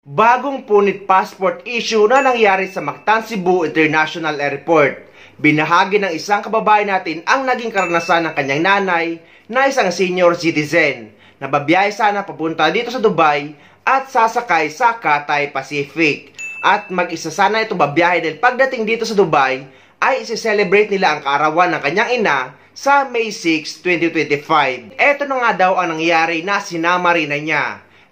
Bagong punit passport issue na nangyari sa Mactan, Cebu International Airport. Binahagi ng isang kababayan natin ang naging karanasan ng kanyang nanay na isang senior citizen na babiyahe sana papunta dito sa Dubai at sasakay sa Cathay Pacific. At mag-isa sana itong babiyahe dahil pagdating dito sa Dubai ay isi-celebrate nila ang kaarawan ng kanyang ina sa May 6, 2025. Ito na nga daw ang nangyari na sinama rin na niya.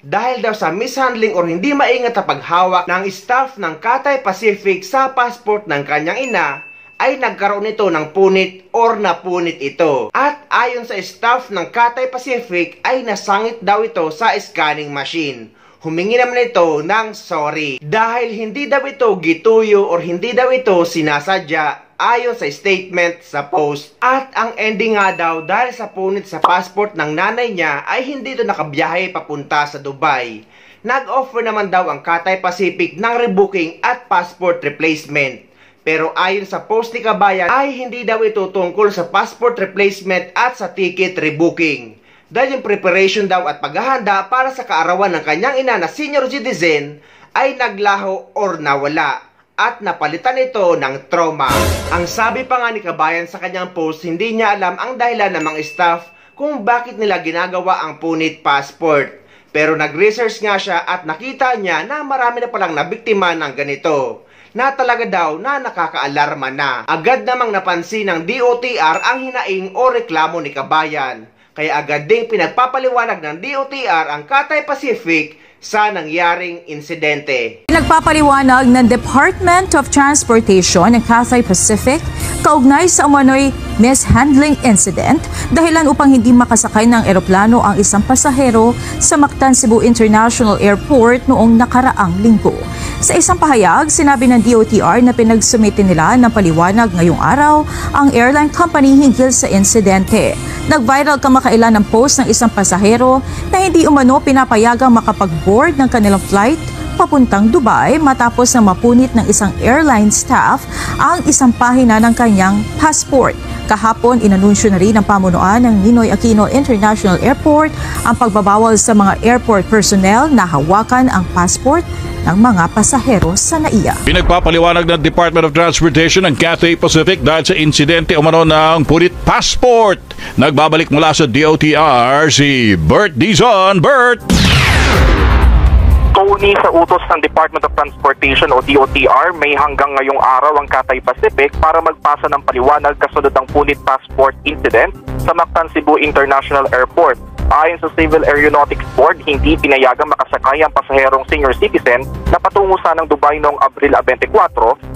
Dahil daw sa mishandling o hindi maingat na paghawak ng staff ng Cathay Pacific sa passport ng kanyang ina, ay nagkaroon ito ng punit or napunit ito. At ayon sa staff ng Cathay Pacific ay nasangit daw ito sa scanning machine. Humingi naman ito ng sorry dahil hindi daw ito gituyo or hindi daw ito sinasadya ayon sa statement sa post. At ang ending nga daw dahil sa punit sa passport ng nanay niya ay hindi ito nakabiyahe papunta sa Dubai. Nag-offer naman daw ang Cathay Pacific ng rebooking at passport replacement. Pero ayon sa post ni kabayan ay hindi daw ito tungkol sa passport replacement at sa ticket rebooking. Dahil yung preparation daw at paghahanda para sa kaarawan ng kanyang ina na senior citizen ay naglaho or nawala at napalitan ito ng trauma. Ang sabi pa nga ni kabayan sa kanyang post, hindi niya alam ang dahilan ng mga staff kung bakit nila ginagawa ang punit passport. Pero nag-research nga siya at nakita niya na marami na palang nabiktima ng ganito, na talaga daw na nakakaalarma na. Agad namang napansin ng DOTR ang hinaing o reklamo ni kabayan. Kaya agad ding pinagpapaliwanag ng DOTR ang Cathay Pacific sa nangyaring insidente. Nagpapaliwanag ng Department of Transportation ng Cathay Pacific kaugnay sa umano'y mishandling incident dahilan upang hindi makasakay ng eroplano ang isang pasahero sa Mactan, Cebu International Airport noong nakaraang linggo. Sa isang pahayag, sinabi ng DOTR na pinagsumitin nila ng paliwanag ngayong araw ang airline company hinggil sa insidente. Nag-viral kamakailan ng post ng isang pasahero na hindi umano pinapayagang makapag-board ng kanilang flight papuntang Dubai matapos na mapunit ng isang airline staff ang isang pahina ng kanyang passport. Kahapon, inanunsyo na rin ng pamunuan ng Ninoy Aquino International Airport ang pagbabawal sa mga airport personnel na hawakan ang passport ng mga pasahero sa NAIA. Pinagpapaliwanag ng Department of Transportation ng Cathay Pacific dahil sa insidente umano ng punit passport. Nagbabalik mula sa DOTR si Bert Dizon. Bert! Tony, sa utos ng Department of Transportation o DOTR, may hanggang ngayong araw ang Cathay Pacific para magpasa ng paliwanag kasunod ng punit passport incident sa Mactan, Cebu International Airport. Ayon sa Civil Aeronautics Board, hindi pinayagang makasakay ang pasaherong senior citizen na patungo sanang Dubai noong Abril 24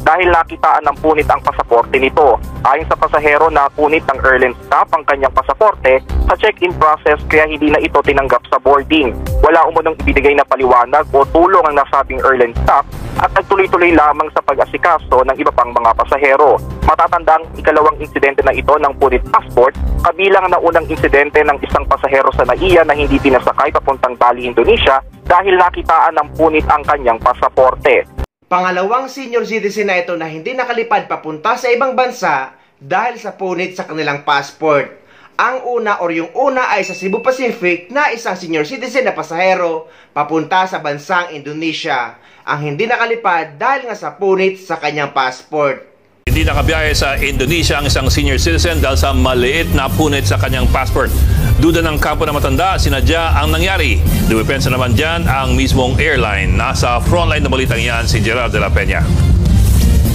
dahil nakitaan ng punit ang pasaporte nito. Ayon sa pasahero, napunit ng airline staff ang kanyang pasaporte sa check-in process kaya hindi na ito tinanggap sa boarding. Wala umunong ibinigay na paliwanag o tulong ang nasabing airline staff at nagtuloy-tuloy lamang sa pag-asikaso ng iba pang mga pasahero. Matatandang ikalawang insidente na ito ng punit passport, kabilang na unang insidente ng isang pasahero sa NAIA na hindi pinasakay papuntang Bali, Indonesia dahil nakitaan ng punit ang kanyang pasaporte. Pangalawang senior citizen na ito na hindi nakalipad papunta sa ibang bansa dahil sa punit sa kanilang passport. Ang una or yung una ay sa Cebu Pacific na isang senior citizen na pasahero papunta sa bansang Indonesia. Ang hindi nakalipad dahil nga sa punit sa kanyang passport. Hindi nakabiyahe sa Indonesia ang isang senior citizen dahil sa maliit na punit sa kanyang passport. Duda ng kampo na matanda, sinadya ang nangyari. Dumipensa naman dyan ang mismong airline. Nasa frontline na balitang yan si Gerald de la Peña.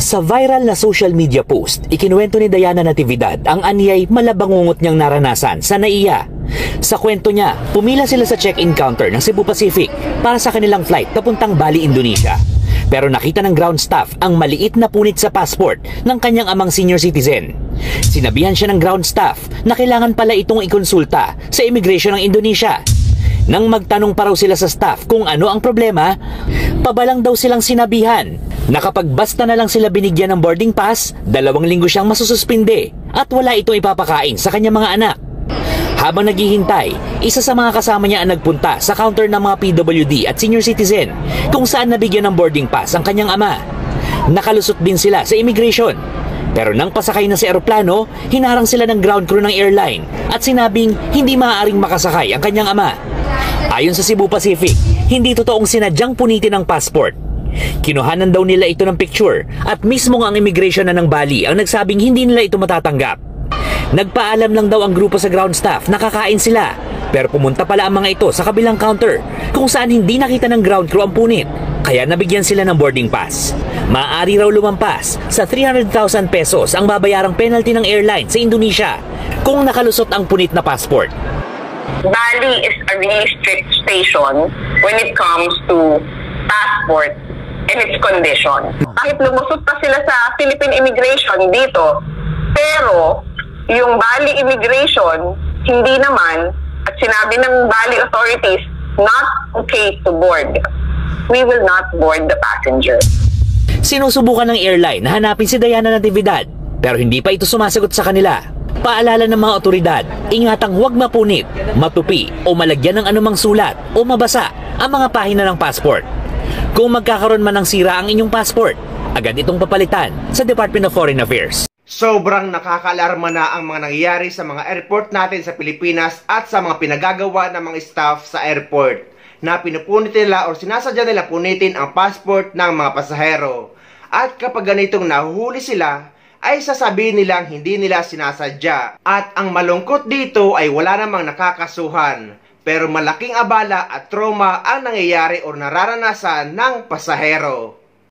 Sa viral na social media post, ikinuwento ni Diana Natividad ang anyay malabangungot niyang naranasan sa NAIA. Sa kwento niya, pumila sila sa check-in counter ng Cebu Pacific para sa kanilang flight papuntang Bali, Indonesia. Pero nakita ng ground staff ang maliit na punit sa passport ng kanyang amang senior citizen. Sinabihan siya ng ground staff na kailangan pala itong ikonsulta sa immigration ng Indonesia. Nang magtanong pa raw sila sa staff kung ano ang problema, pabalang daw silang sinabihan na kapag basta na lang sila binigyan ng boarding pass, 2 linggo siyang masususpinde at wala itong ipapakain sa kanyang mga anak. Habang naghihintay, isa sa mga kasama niya ang nagpunta sa counter ng mga PWD at senior citizen kung saan nabigyan ng boarding pass ang kanyang ama. Nakalusot din sila sa immigration. Pero nang pasakay na sa eroplano, hinarang sila ng ground crew ng airline at sinabing hindi maaaring makasakay ang kanyang ama. Ayon sa Cebu Pacific, hindi totoong sinadyang punitin ang passport. Kinuhanan daw nila ito ng picture at mismo ang immigration na ng Bali ang nagsabing hindi nila ito matatanggap. Nagpaalam lang daw ang grupo sa ground staff na kakain sila, pero pumunta pala ang mga ito sa kabilang counter kung saan hindi nakita ng ground crew ang punit, kaya nabigyan sila ng boarding pass. Maaari raw lumampas sa 300,000 pesos ang babayarang penalty ng airline sa Indonesia kung nakalusot ang punit na passport. Bali is a really strict station when it comes to passport and its condition. Kahit lumusot pa sila sa Philippine immigration dito, pero yung Bali immigration, hindi naman, at sinabi ng Bali authorities, not okay to board. We will not board the passenger. Sinusubukan ng airline na hanapin si Diana Natividad, pero hindi pa ito sumasagot sa kanila. Paalala ng mga otoridad, ingatang huwag mapunit, matupi o malagyan ng anumang sulat o mabasa ang mga pahina ng passport. Kung magkakaroon man ng sira ang inyong passport, agad itong papalitan sa Department of Foreign Affairs. Sobrang nakakaalarma na ang mga nangyayari sa mga airport natin sa Pilipinas at sa mga pinagagawa ng mga staff sa airport na pinupunit nila o sinasadya nila punitin ang passport ng mga pasahero. At kapag ganitong nahuhuli sila, ay sasabihin nilang hindi nila sinasadya. At ang malungkot dito ay wala namang nakakasuhan. Pero malaking abala at trauma ang nangyayari o nararanasan ng pasahero.